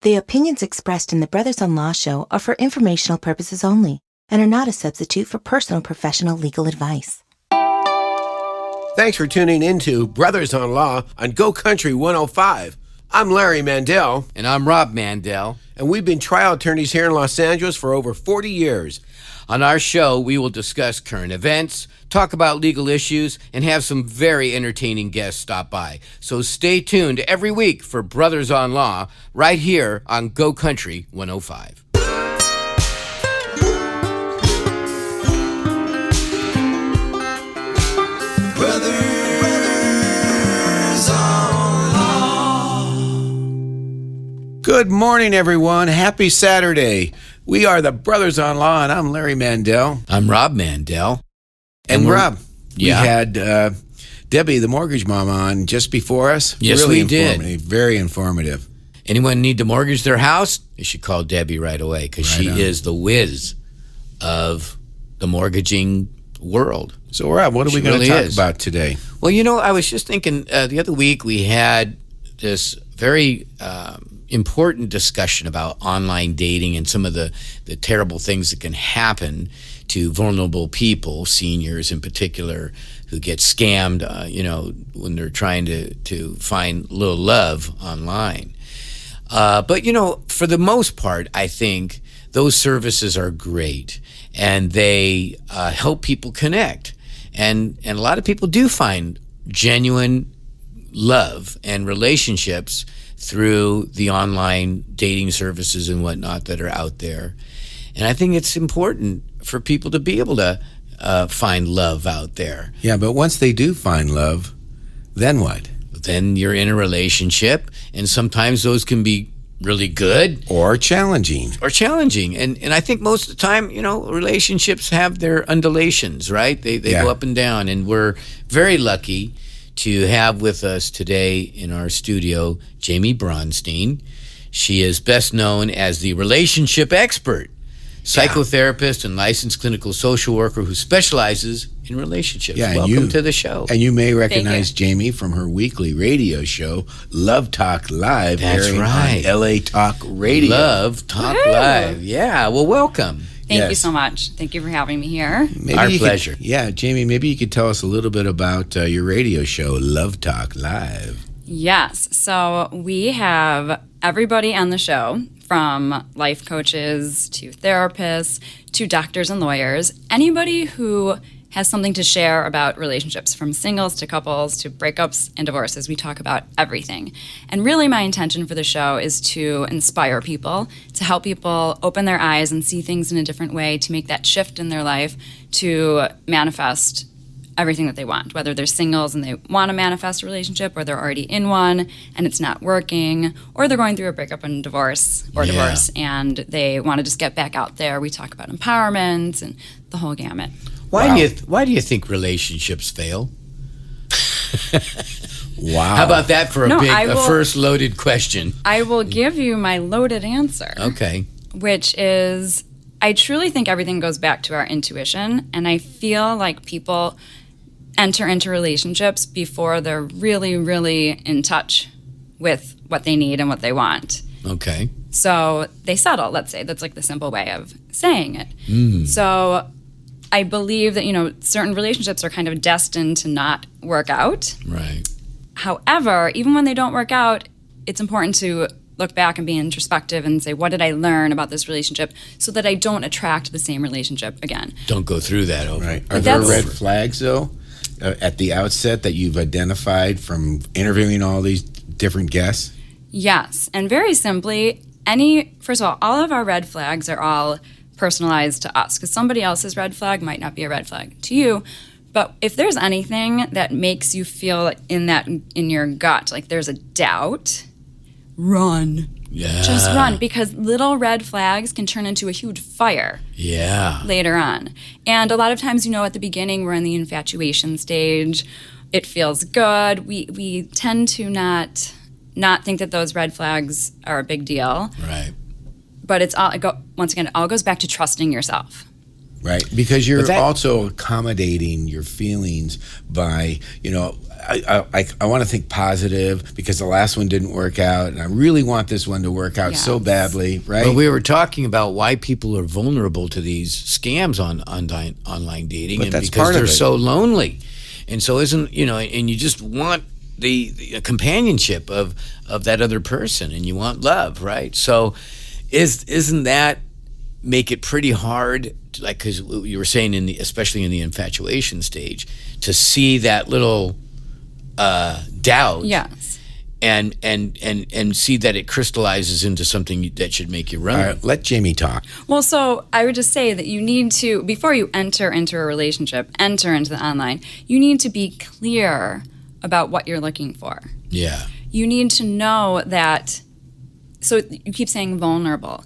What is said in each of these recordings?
The opinions expressed in the Brothers-in-Law show are for informational purposes only and are not a substitute for personal professional legal advice. Thanks for tuning in to Brothers-in-Law on Go Country 105. I'm Larry Mandel. And I'm Rob Mandel. And we've been trial attorneys here in Los Angeles for over 40 years. On our show, we will discuss current events, talk about legal issues, and have some very entertaining guests stop by. So stay tuned every week for Brothers-in-Law right here on Go Country 105. Good morning, everyone. Happy Saturday. We are the Brothers-in-Law, and I'm Larry Mandel. I'm Rob Mandel. And Rob, yeah. We had Debbie, the mortgage mom, on just before us. Yes, really we did. Very informative. Anyone need to mortgage their house? You should call Debbie right away because she is the whiz of the mortgaging world. So, Rob, what are we going to talk about today? Well, you know, I was just thinking the other week we had this very important discussion about online dating and some of the terrible things that can happen to vulnerable people, seniors in particular, who get scammed, when they're trying to find a little love online. But, for the most part, I think those services are great, and they help people connect. And a lot of people do find genuine love and relationships through the online dating services and whatnot that are out there. And I think it's important for people to be able to find love out there. Yeah, but once they do find love, then what? Then you're in a relationship, and sometimes those can be really good. Or challenging. And I think most of the time, relationships have their undulations, right? They go up and down, and we're very lucky to have with us today in our studio Jaime Bronstein. She is best known as the relationship expert, psychotherapist, and licensed clinical social worker who specializes in relationships. Welcome to the show. And you may recognize Jaime from her weekly radio show, Love Talk Live. That's right. On LA Talk Radio. Love Talk Live. Yeah, well, welcome. Thank you so much. Thank you for having me here. Our pleasure. Jaime, maybe you could tell us a little bit about your radio show, Love Talk Live. Yes. So we have everybody on the show, from life coaches to therapists to doctors and lawyers, anybody who has something to share about relationships, from singles to couples to breakups and divorces. We talk about everything. And really my intention for the show is to inspire people, to help people open their eyes and see things in a different way, to make that shift in their life, to manifest everything that they want, whether they're singles and they want to manifest a relationship, or they're already in one and it's not working, or they're going through a breakup and divorce and they want to just get back out there. We talk about empowerment and the whole gamut. Why do you think relationships fail? Wow. How about that for a first loaded question? I will give you my loaded answer. Okay. Which is, I truly think everything goes back to our intuition, and I feel like people enter into relationships before they're really, really in touch with what they need and what they want. Okay. So they settle, let's say. That's like the simple way of saying it. So I believe that, certain relationships are kind of destined to not work out. Right. However, even when they don't work out, it's important to look back and be introspective and say, what did I learn about this relationship so that I don't attract the same relationship again? Don't go through that over. Right. Are there red flags, though, at the outset that you've identified from interviewing all these different guests? Yes. And very simply, first of all of our red flags are all personalized to us, because somebody else's red flag might not be a red flag to you. But if there's anything that makes you feel in your gut, like there's a doubt, run. Yeah. Just run, because little red flags can turn into a huge fire. Yeah. Later on. And a lot of times, at the beginning, we're in the infatuation stage. It feels good. We tend to not think that those red flags are a big deal. Right. But once again, it all goes back to trusting yourself. Right, because you're that- also accommodating your feelings by, I want to think positive because the last one didn't work out, and I really want this one to work out so Yes. badly, right? But we were talking about why people are vulnerable to these scams on online dating, But and that's because part of they're it. so lonely, and so and you just want the companionship of that other person, and you want love, right? So, isn't that make it pretty hard, like, because you were saying especially in the infatuation stage, to see that little doubt, Yes. and see that it crystallizes into something that should make you run. All right, let Jamie talk. Well, so I would just say that you need to, before you enter into a relationship, enter into the online, you need to be clear about what you're looking for. Yeah. You need to know that, so you keep saying vulnerable.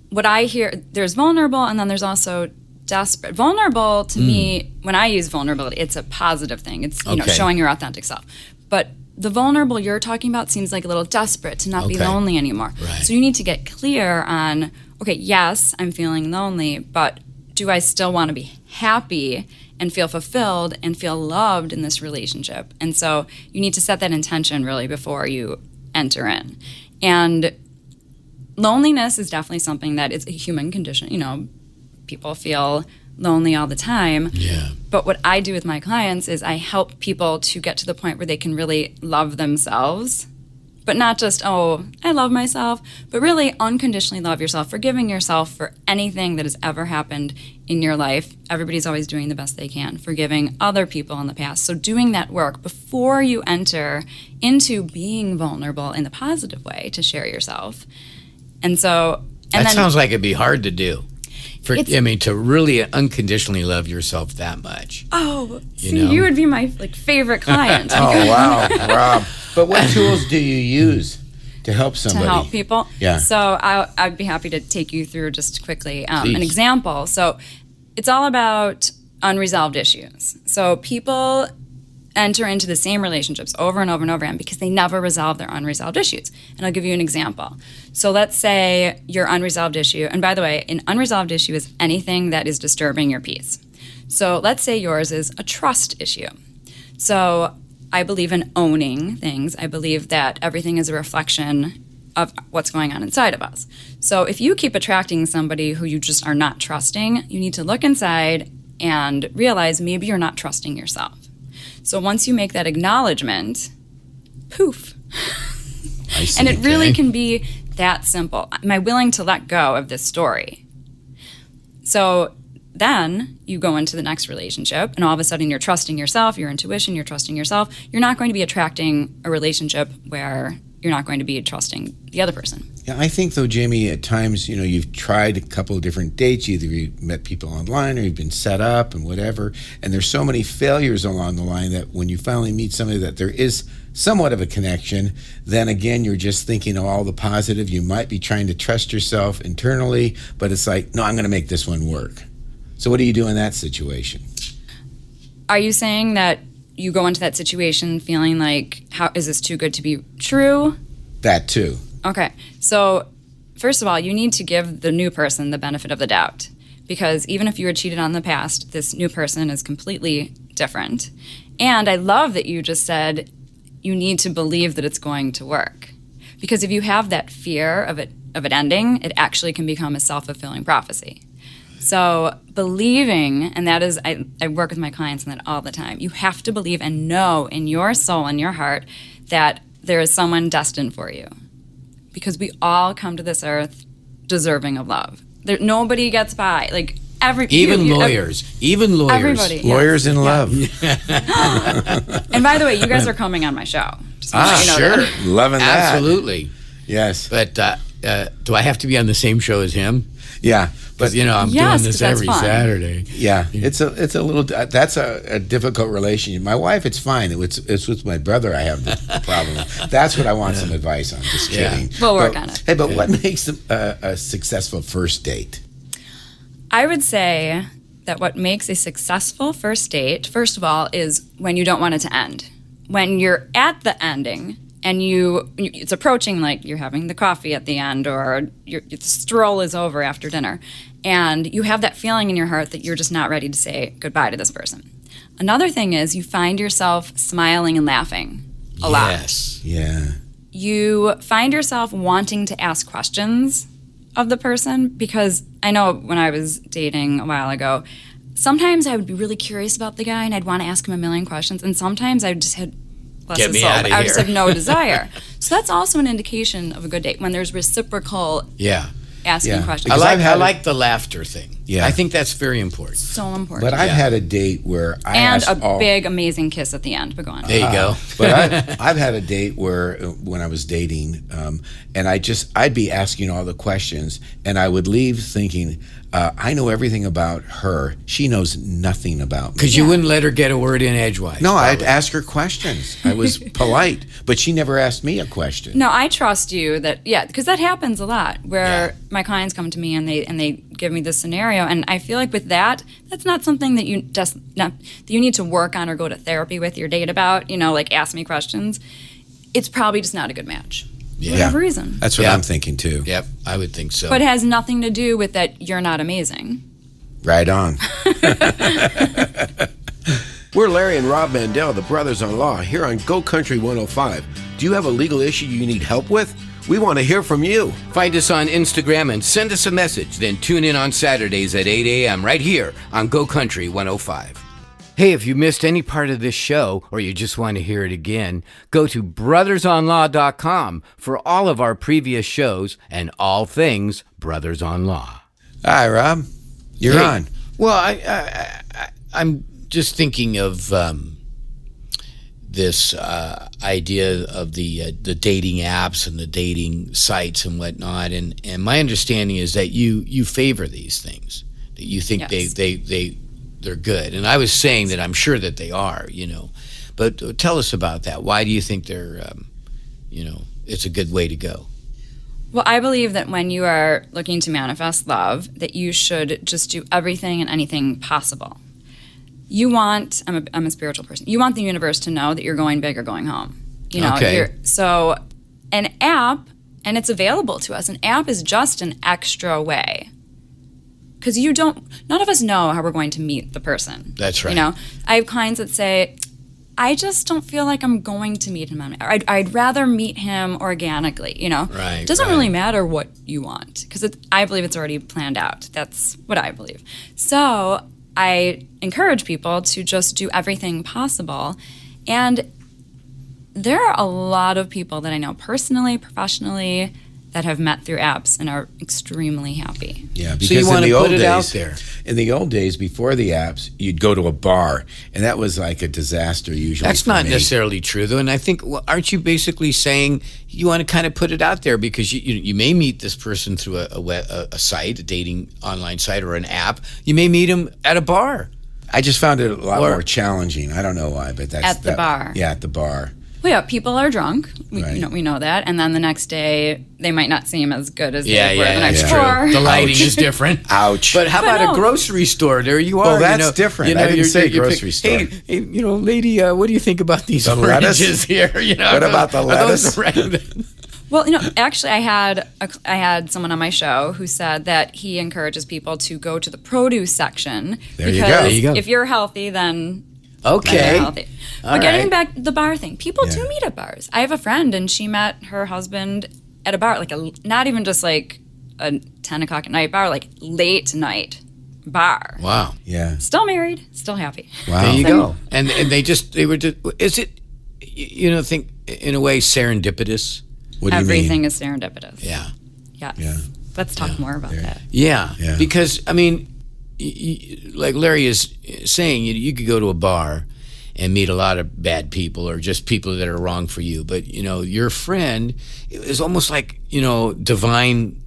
What I hear, there's vulnerable and then there's also desperate. Vulnerable to me, when I use vulnerability, it's a positive thing. It's Okay. showing your authentic self. But the vulnerable you're talking about seems like a little desperate to not be Okay. lonely anymore. Right. So you need to get clear on, okay, yes, I'm feeling lonely, but do I still want to be happy and feel fulfilled and feel loved in this relationship? And so you need to set that intention really before you enter in. And loneliness is definitely something that is a human condition. People feel lonely all the time. Yeah. But what I do with my clients is I help people to get to the point where they can really love themselves, but not just, oh, I love myself, but really unconditionally love yourself, forgiving yourself for anything that has ever happened in your life. Everybody's always doing the best they can, forgiving other people in the past. So doing that work before you enter into being vulnerable in the positive way to share yourself. And so, and That then, sounds like it'd be hard to do. It's- To really unconditionally love yourself that much. oh, You see, know? you would be my favorite client. Oh, wow, Rob. But what tools do you use to help To somebody? help people. Yeah. So I'd be happy to take you through just quickly an Please. example. So it's all about unresolved issues. So people enter into the same relationships over and over and over again because they never resolve their unresolved issues. And I'll give you an example. So let's say your unresolved issue, and by the way, an unresolved issue is anything that is disturbing your peace. So let's say yours is a trust issue. So I believe in owning things. I believe that everything is a reflection of what's going on inside of us. So if you keep attracting somebody who you just are not trusting, you need to look inside and realize maybe you're not trusting yourself. So once you make that acknowledgement, poof. I see. And it really Okay. can be that simple. Am I willing to let go of this story? So then you go into the next relationship, and all of a sudden you're trusting yourself, your intuition, you're trusting yourself. You're not going to be attracting a relationship where you're not going to be trusting the other person. Yeah, I think though, Jamie, at times, you've tried a couple of different dates. Either you met people online or you've been set up and whatever. And there's so many failures along the line that when you finally meet somebody that there is somewhat of a connection, then again, you're just thinking of all the positive. You might be trying to trust yourself internally, but it's like, no, I'm going to make this one work. So what do you do in that situation? Are you saying that you go into that situation feeling like, how is this too good to be true? That too. Okay, so first of all, you need to give the new person the benefit of the doubt, because even if you were cheated on in the past, this new person is completely different. And I love that you just said you need to believe that it's going to work, because if you have that fear of it ending, it actually can become a self-fulfilling prophecy. So believing, and that is, I work with my clients on that all the time. You have to believe and know in your soul and your heart that there is someone destined for you. Because we all come to this earth deserving of love. Nobody gets by. Like Even lawyers. Everybody. Yes. Lawyers in love. And by the way, you guys are coming on my show. Just wanna let you know that. Sure. Loving that. Absolutely. Yes. But do I have to be on the same show as him? Yeah. But I'm Yes, doing 'cause this that's every fun. Saturday. Yeah, it's a little. That's a difficult relationship. My wife, it's fine. It's with my brother I have the problem. That's what I want some advice on. Just Yeah. kidding. We'll work But- on it. Hey, but what makes a successful first date? I would say that what makes a successful first date, first of all, is when you don't want it to end. When you're at the ending and it's approaching, like you're having the coffee at the end, or the stroll is over after dinner, and you have that feeling in your heart that you're just not ready to say goodbye to this person. Another thing is you find yourself smiling and laughing a lot. Yes. Yeah. You find yourself wanting to ask questions of the person, because I know when I was dating a while ago, sometimes I would be really curious about the guy and I'd want to ask him a million questions, and sometimes I just had Get me out of I just here. have no desire. So that's also an indication of a good date, when there's reciprocal Yeah. asking Yeah. questions. Because I've I had a- like the laughter thing. Yeah. I think that's very important. So important. But I've had a date where I and asked a big, amazing kiss at the end. But go on. There you go. But I've had a date where when I was dating, and I'd be asking all the questions, and I would leave thinking, I know everything about her. She knows nothing about me. Because you wouldn't let her get a word in edgewise. No, I'd probably. ask her questions. I was polite, but she never asked me a question. No, I trust you because that happens a lot, where Yeah. my clients come to me and they give me this scenario, and I feel like with that's not something that that you need to work on or go to therapy with your date about, like ask me questions. It's probably just not a good match. Yeah. For whatever reason. That's what Yeah. I'm thinking too. Yep, I would think so. But it has nothing to do with that you're not amazing. Right on. We're Larry and Rob Mandel, the brothers-in-law, here on Go Country 105. Do you have a legal issue you need help with? We want to hear from you. Find us on Instagram and send us a message. Then tune in on Saturdays at 8 a.m. right here on Go Country 105. Hey, if you missed any part of this show or you just want to hear it again, go to brothersonlaw.com for all of our previous shows and all things Brothers on Law. Hi, Rob. You're on. Well, I'm just thinking of this idea of the dating apps and the dating sites and whatnot, and my understanding is that you favor these things, that you think Yes. they're good, and I was saying that I'm sure that they are, but tell us about that. Why do you think they're it's a good way to go? Well, I believe that when you are looking to manifest love, that you should just do everything and anything possible. I'm a spiritual person. You want the universe to know that you're going big or going home. Okay. So an app, and it's available to us, an app is just an extra way. Because none of us know how we're going to meet the person. That's right. I have clients that say, I just don't feel like I'm going to meet him. I'd rather meet him organically, Right, It doesn't right. really matter what you want, because I believe it's already planned out. That's what I believe. So I encourage people to just do everything possible. And there are a lot of people that I know personally, professionally, that have met through apps and are extremely happy. Yeah, So you want to put it out there. In the old days, before the apps, you'd go to a bar, and that was like a disaster usually. That's for not me. necessarily true, though. And I think, aren't you basically saying you want to kind of put it out there because you may meet this person through a site, a dating online site or an app. You may meet him at a bar. I just found it a lot Or- more challenging. I don't know why, but that's At the bar. Yeah, at the bar. Well, yeah, people are drunk. Right. We know that. And then the next day, they might not seem as good as Yeah, they were the yeah, night it's before. true. The lighting Ouch. is different. Ouch. But how But about no. a grocery store? There you are. Well, that's different. I didn't say grocery store. Hey, lady, what do you think about these The lettuce? oranges here? What about the are those lettuce? right? Well, actually, I had someone on my show who said that he encourages people to go to the produce section. There you because go. There you go. If you're healthy, then Okay. you're healthy. All But getting right. back to the bar thing, people Yeah. do meet at bars. I have a friend, and she met her husband at a bar, not even just like a 10 o'clock at night bar, like late night bar. Wow. Yeah. Still married, still happy. Wow. There you go. And they were just, is it, think in a way serendipitous? What do you Everything mean? is serendipitous. Yeah. Yes. Yeah. Let's talk more about that. Yeah. Yeah. Because, I mean, like Larry is saying, you could go to a bar and meet a lot of bad people or just people that are wrong for you. But, your friend is almost like, divine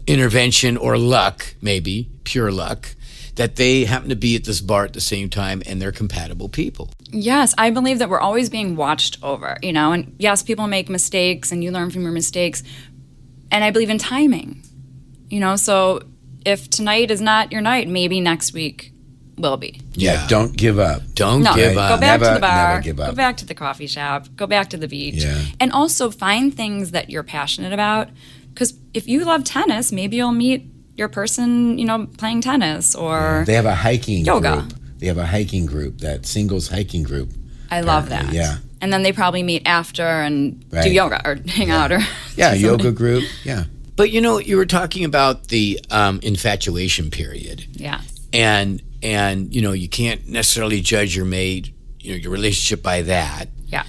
intervention or luck, maybe, pure luck, that they happen to be at this bar at the same time and they're compatible people. Yes, I believe that we're always being watched over, and yes, people make mistakes and you learn from your mistakes. And I believe in timing, so if tonight is not your night, maybe next week will be. Yeah, don't give up. Don't No, give go up. back to Never- the bar, never give up. go back to the coffee shop, go back to the beach. Yeah. And also find things that you're passionate about. Because if you love tennis, maybe you'll meet your person, playing tennis or They have a hiking yoga. group. They have a hiking group, that singles hiking group. I love that. Yeah. And then they probably meet after and do Right. yoga or hang out or Yeah, do yoga something. group. Yeah. But you were talking about the infatuation period. Yeah. And you can't necessarily judge your mate, your relationship by that. Yeah.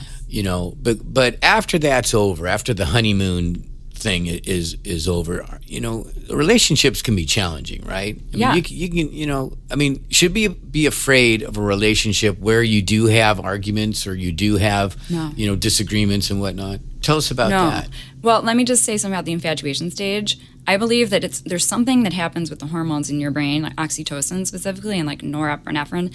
But after that's over, after the honeymoon thing is over, the relationships can be challenging, right? I Yeah. mean, you can, should we be afraid of a relationship where you do have arguments or you do have, No. disagreements and whatnot? Tell us about No. that. Well, let me just say something about the infatuation stage. I believe that there's something that happens with the hormones in your brain, like oxytocin specifically, and like norepinephrine,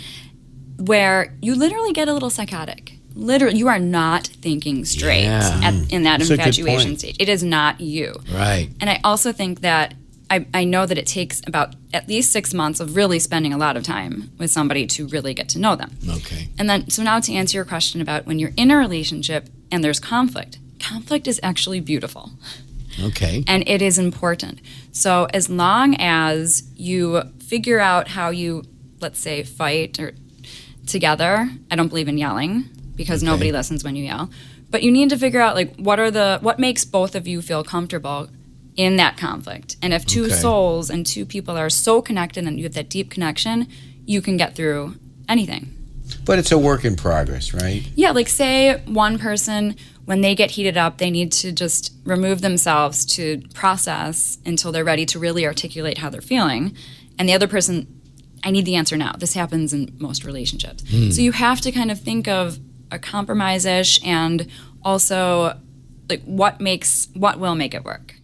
where you literally get a little psychotic. Literally, you are not thinking straight Yeah. in that That's a good infatuation point. stage. It is not you. Right. And I also think that I know that it takes about at least 6 months of really spending a lot of time with somebody to really get to know them. Okay. And then, so now to answer your question about when you're in a relationship and there's conflict is actually beautiful. Okay. And it is important. So as long as you figure out how you, let's say, fight or together, I don't believe in yelling because nobody listens when you yell. But you need to figure out like what makes both of you feel comfortable in that conflict. And if two souls and two people are so connected and you have that deep connection, you can get through anything. But it's a work in progress, right? Yeah, like say one person, when they get heated up, they need to just remove themselves to process until they're ready to really articulate how they're feeling. And the other person, I need the answer now. This happens in most relationships. So you have to kind of think of a compromise-ish and also like what will make it work.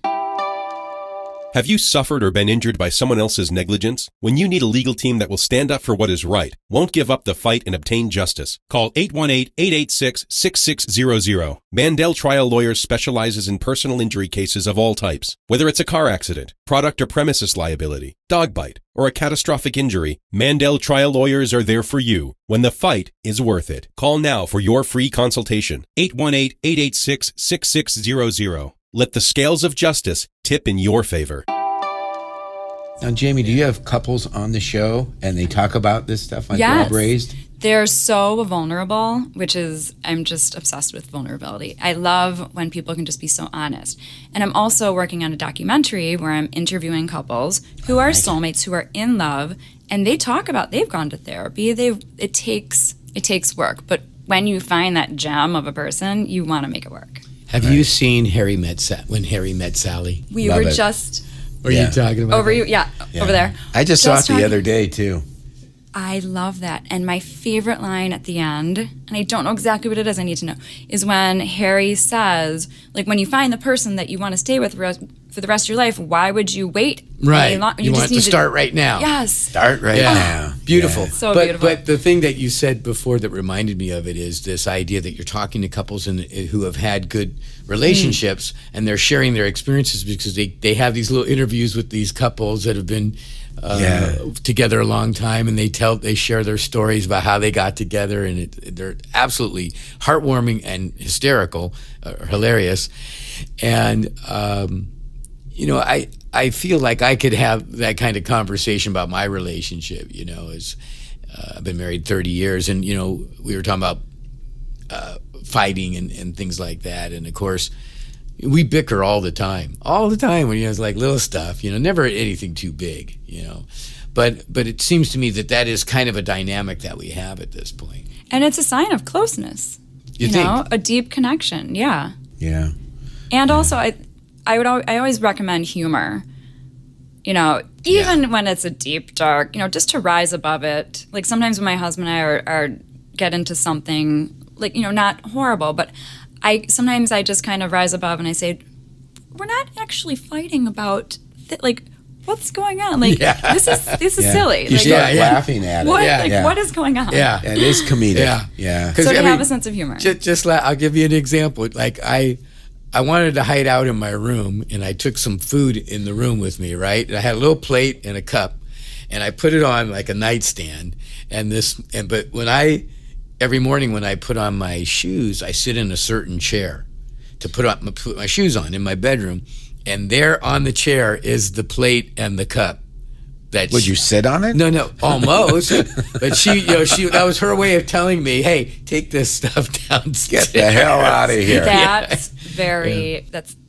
Have you suffered or been injured by someone else's negligence? When you need a legal team that will stand up for what is right, won't give up the fight and obtain justice, call 818-886-6600. Mandel Trial Lawyers specializes in personal injury cases of all types. Whether it's a car accident, product or premises liability, dog bite, or a catastrophic injury, Mandel Trial Lawyers are there for you when the fight is worth it. Call now for your free consultation. 818-886-6600. Let the scales of justice tip in your favor. Now, Jamie, do you have couples on the show and they talk about this stuff like Yes. Rob raised? They're so vulnerable, I'm just obsessed with vulnerability. I love when people can just be so honest. And I'm also working on a documentary where I'm interviewing couples who are soulmates, who are in love, and they talk about they've gone to therapy. It takes work, but when you find that gem of a person, you want to make it work. Have you seen When Harry Met Sally? We Love were it. just What are you talking about? over over there. I just saw it Just the talking- other day, too. I love that. And my favorite line at the end, and I don't know exactly what it is, I need to know, is when Harry says, like, when you find the person that you want to stay with for the rest of your life, why would you wait Right. any long- You want need to start right now. Yes. Start right Yeah. now. Beautiful. Yeah. So but, beautiful. But the thing that you said before that reminded me of it is this idea that you're talking to couples who have had good relationships and they're sharing their experiences because they have these little interviews with these couples that have been together a long time, and they share their stories about how they got together, and they're absolutely heartwarming and hysterical, hilarious. And I feel like I could have that kind of conversation about my relationship. As I've been married 30 years, and we were talking about fighting and things like that, and of course we bicker all the time when it's like little stuff, never anything too big, but it seems to me that is kind of a dynamic that we have at this point. And it's a sign of closeness. You think? A deep connection. Yeah. Yeah. And also, I always recommend humor. Even when it's a deep, dark, just to rise above it. Like sometimes when my husband and I are get into something like not horrible, but sometimes I just kind of rise above and I say, we're not actually fighting about what's going on? Like this is silly. You Like, start laughing at it. what what is going on? Yeah. It is comedic. Yeah. Yeah. So to have a sense of humor. I'll give you an example. Like I wanted to hide out in my room, and I took some food in the room with me, right? And I had a little plate and a cup, and I put it on like a nightstand. But every morning when I put on my shoes, I sit in a certain chair to put my shoes on in my bedroom, and there on the chair is the plate and the cup. Would you sit on it? No, almost. But she that was her way of telling me, hey, take this stuff downstairs. Get the hell out of here. That's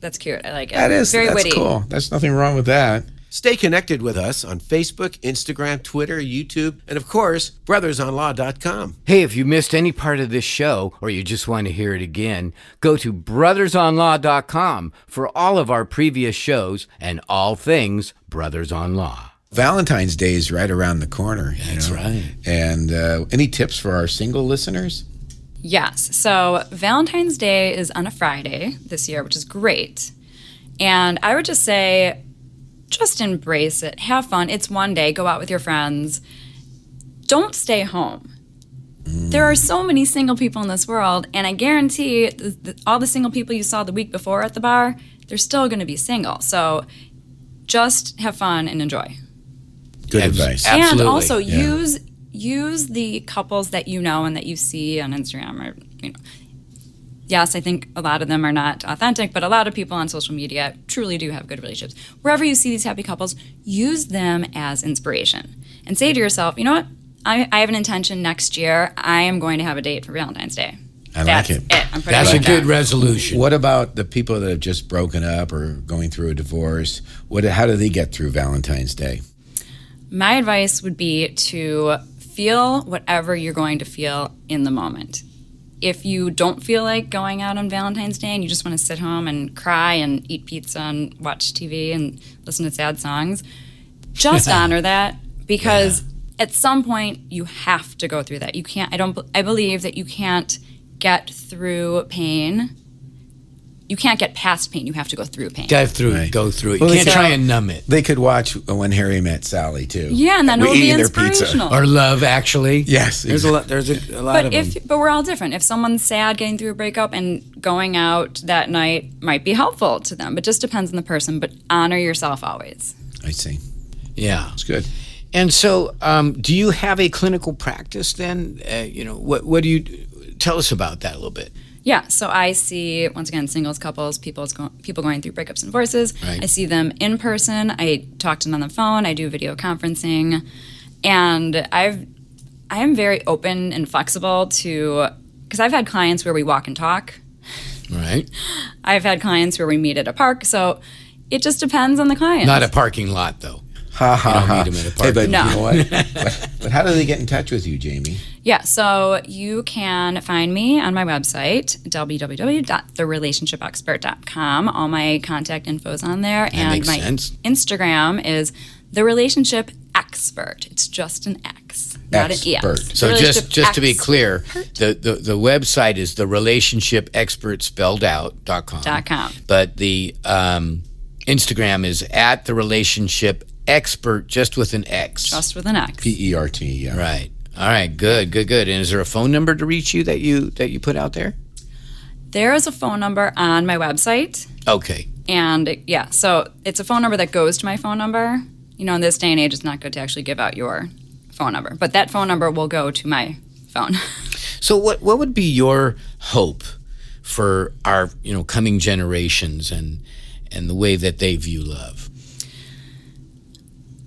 that's cute. I like it. That's witty. cool. There's nothing wrong with that. Stay connected with us on Facebook, Instagram, Twitter, YouTube, and of course, brothersonlaw.com. Hey, if you missed any part of this show or you just want to hear it again, go to brothersonlaw.com for all of our previous shows and all things Brothers on Law. Valentine's Day is right around the corner. That's right. And any tips for our single listeners? Yes. So Valentine's Day is on a Friday this year, which is great. And I would just say, just embrace it. Have fun. It's one day. Go out with your friends. Don't stay home. There are so many single people in this world, and I guarantee all the single people you saw the week before at the bar, they're still going to be single. So just have fun and enjoy. Good advice. Absolutely. And also use the couples that you know and that you see on Instagram or yes, I think a lot of them are not authentic, but a lot of people on social media truly do have good relationships. Wherever you see these happy couples, use them as inspiration and say to yourself, you know what? I have an intention next year. I am going to have a date for Valentine's Day. That's it. That's a good resolution. What about the people that have just broken up or going through a divorce? How do they get through Valentine's Day? My advice would be to feel whatever you're going to feel in the moment. If you don't feel like going out on Valentine's Day and you just want to sit home and cry and eat pizza and watch TV and listen to sad songs, just honor that, because at some point you have to go through that. You can't. I believe that you can't get through pain. You can't get past pain. You have to go through pain. Go through it. Well, You can't try and numb it. They could watch When Harry Met Sally too. Yeah, and then it'll be eating their pizza. inspirational. Or Love, Actually. Yes, There's a lot of them. But we're all different. If someone's sad getting through a breakup and going out that night might be helpful to them, but just depends on the person. But honor yourself always. I see. Yeah. It's good. And so, do you have a clinical practice then? What do you tell us about that a little bit? Yeah, so I see, once again, singles, couples, people going through breakups and divorces. Right. I see them in person. I talk to them on the phone. I do video conferencing. And I am very open and flexible because I've had clients where we walk and talk. Right. I've had clients where we meet at a park. So it just depends on the client. Not a parking lot, though. Ha ha You don't ha. meet them at a Hey, park. but No. you know what? but how do they get in touch with you, Jamie? Yeah, so you can find me on my website, www.therelationshipexpert.com. All my contact info is on there. And makes my sense. Instagram is The Relationship Expert. It's just an X, not an EX. Expert. So The just to be Relationship clear, the website is the relationship expert spelled out.com. .com. But the Instagram is at the relationship expert, just with an X. Just with an X. PERT. Yeah. Right. All right. Good. And is there a phone number to reach you that you put out there? There is a phone number on my website. Okay. And so it's a phone number that goes to my phone number. In this day and age, it's not good to actually give out your phone number. But that phone number will go to my phone. So what would be your hope for our coming generations and the way that they view love?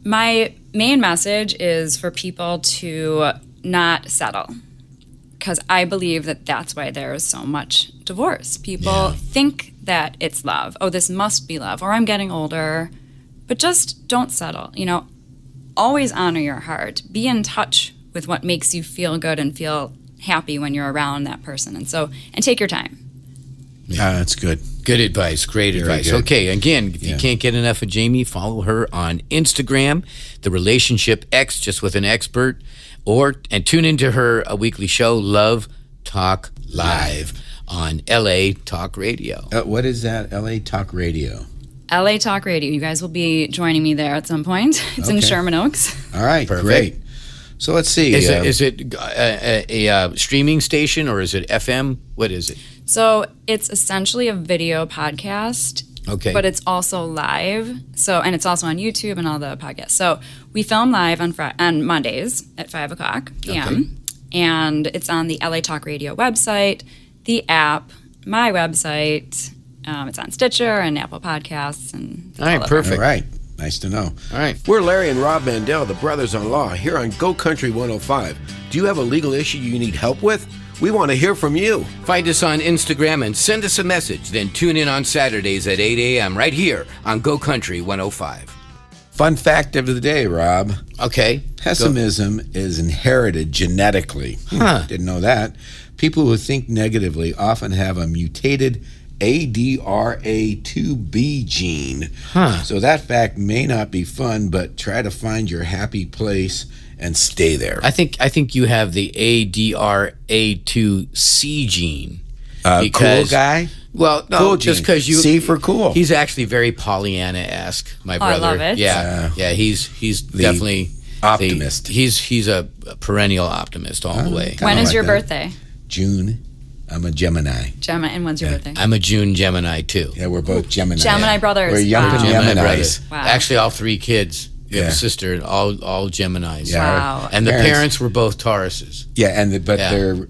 My main message is for people to not settle, because I believe that that's why there is so much divorce. People think that it's love. Oh, this must be love, or I'm getting older. But just don't settle. Always honor your heart. Be in touch with what makes you feel good and feel happy when you're around that person. And take your time. That's good. Good advice. Great advice. good. Okay, again, if you can't get enough of Jamie, follow her on Instagram, The Relationship X, just with an expert, and tune into her weekly show, Love Talk Live, on LA Talk Radio. What is that? LA Talk Radio. LA Talk Radio. You guys will be joining me there at some point. It's in Okay. Sherman Oaks. All right. Perfect. Great. So let's see. Is it a streaming station or is it FM? What is it? So it's essentially a video podcast, Okay. But it's also live. And it's also on YouTube and all the podcasts. So we film live on Mondays at 5 o'clock p.m. Okay. And it's on the LA Talk Radio website, the app, my website. It's on Stitcher and Apple Podcasts. And all right, perfect. All right. Nice to know. All right. We're Larry and Rob Mandel, the brothers-in-law, here on Go Country 105. Do you have a legal issue you need help with? We want to hear from you. Find us on Instagram and send us a message. Then tune in on Saturdays at 8 a.m. right here on Go Country 105. Fun fact of the day, Rob. Okay. Pessimism is inherited genetically. Huh. Didn't know that. People who think negatively often have a mutated ADRA2B gene. Huh. So that fact may not be fun, but try to find your happy place and stay there. I think you have the ADRA2C gene. Cool guy? Well, no, Cool just gene. because you... C for cool. He's actually very Pollyanna-esque, my brother. I love it. Yeah, he's definitely... optimist. He's a perennial optimist all the way. Kinda When is like your that. birthday? June. I'm a Gemini. Gemini. And when's your birthday? I'm a June Gemini, too. Yeah, we're both Gemini. Gemini brothers. We're young Wow. Gemini Geminis. brothers. Wow. Actually, all three kids. You have Yeah. a sister, all Geminis. Yeah. Wow. And the Parents- parents were both Tauruses. Yeah, but Yeah. their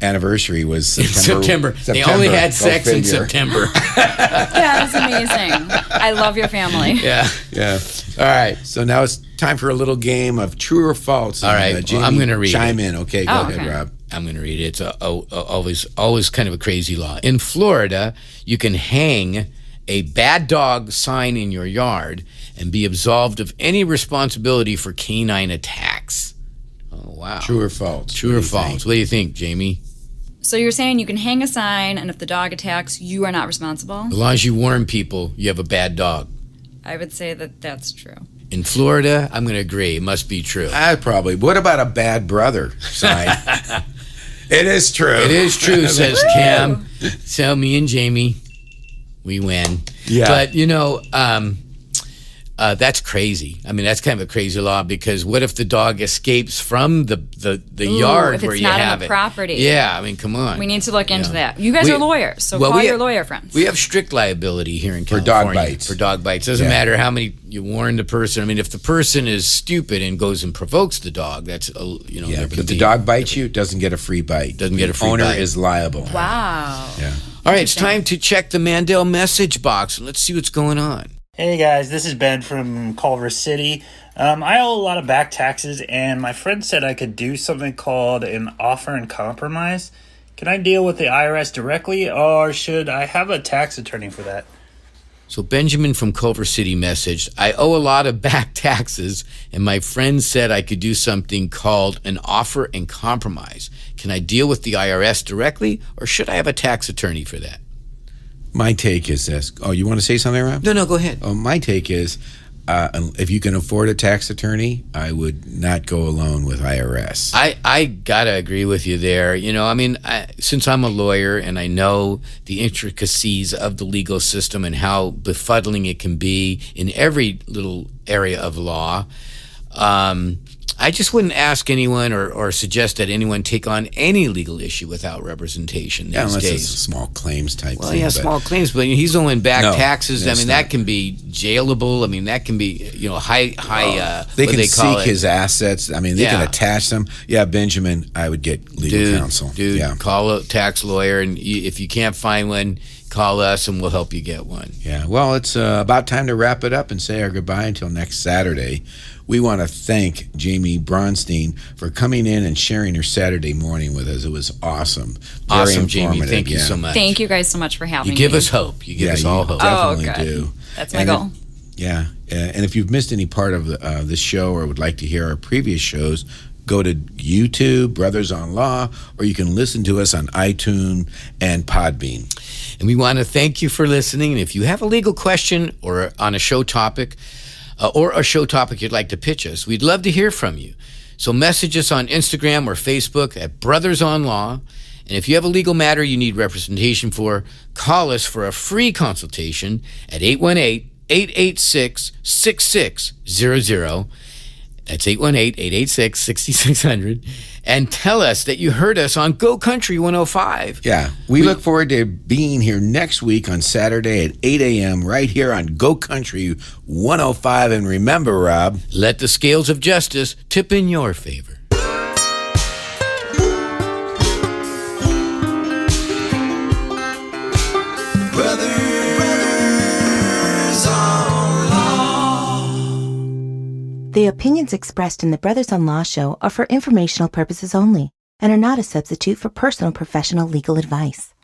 anniversary was September. They only had Go sex in figure. September. That is amazing. I love your family. Yeah. Yeah. All right. So now it's time for a little game of true or false. All right, And, well, Jamie, I'm gonna read chime it. in. Okay, go Oh, ahead, okay. Rob. I'm going to read it. It's always kind of a crazy law. In Florida, you can hang a bad dog sign in your yard and be absolved of any responsibility for canine attacks. Oh, wow. True or false? True or false? What do you think, Jamie? So you're saying you can hang a sign, and if the dog attacks, you are not responsible? As long as you warn people you have a bad dog. I would say that that's true. In Florida, I'm going to agree. It must be true. Probably. What about a bad brother sign? It is true. It is true, says Cam. So me and Jamie, we win. Yeah. But, that's crazy. I mean, that's kind of a crazy law because what if the dog escapes from the Ooh, yard if where it's you not have on the it? property. Yeah, I mean, come on. We need to look into that. You guys are lawyers, so call your lawyer friends. We have strict liability here in For California. dog bites. For dog bites. Doesn't matter how many you warn the person. I mean, if the person is stupid and goes and provokes the dog, that's, Yeah, but if the dog bites you, it doesn't get a free bite. Doesn't get a free owner bite. is liable. Wow. Yeah. All right, it's time to check the Mandel message box and let's see what's going on. Hey guys, this is Ben from Culver City. I owe a lot of back taxes, and my friend said I could do something called an offer and compromise. Can I deal with the IRS directly, or should I have a tax attorney for that? So Benjamin from Culver City messaged, I owe a lot of back taxes, and my friend said I could do something called an offer and compromise. Can I deal with the IRS directly, or should I have a tax attorney for that? My take is this. Oh, you want to say something, Rob? No, go ahead. Oh, my take is if you can afford a tax attorney, I would not go alone with IRS. I gotta agree with you there. I mean, since I'm a lawyer and I know the intricacies of the legal system and how befuddling it can be in every little area of law, I just wouldn't ask anyone or suggest that anyone take on any legal issue without representation these unless days. it's a small claims type Well, thing. yeah, but small claims, but he's owing back No, taxes. I that's mean, that can be jailable. I mean, that can be, high. They what can they call seek it. his assets. I mean, they can Yeah. attach them. Yeah, Benjamin, I would get legal counsel. Dude, Yeah. call a tax lawyer, and if you can't find one, call us, and we'll help you get one. Yeah, well, it's about time to wrap it up and say our goodbye until next Saturday. We want to thank Jaime Bronstein for coming in and sharing her Saturday morning with us. It was awesome. Very Awesome, Jamie. informative, Thank you yeah. so much. Thank you guys so much for having You me. give us hope. You give us all hope. Definitely Oh, good. do. That's my And goal. And if you've missed any part of this show or would like to hear our previous shows, go to YouTube, Brothers on Law, or you can listen to us on iTunes and Podbean. And we want to thank you for listening. And if you have a legal question or on a show topic, or a show topic you'd like to pitch us, we'd love to hear from you. So message us on Instagram or Facebook at Brothers on Law. And if you have a legal matter you need representation for, call us for a free consultation at 818-886-6600. That's 818-886-6600. And tell us that you heard us on Go Country 105. Yeah, we look forward to being here next week on Saturday at 8 a.m. right here on Go Country 105. And remember, Rob, let the scales of justice tip in your favor. The opinions expressed in the Brothers-in-Law show are for informational purposes only and are not a substitute for personal professional legal advice.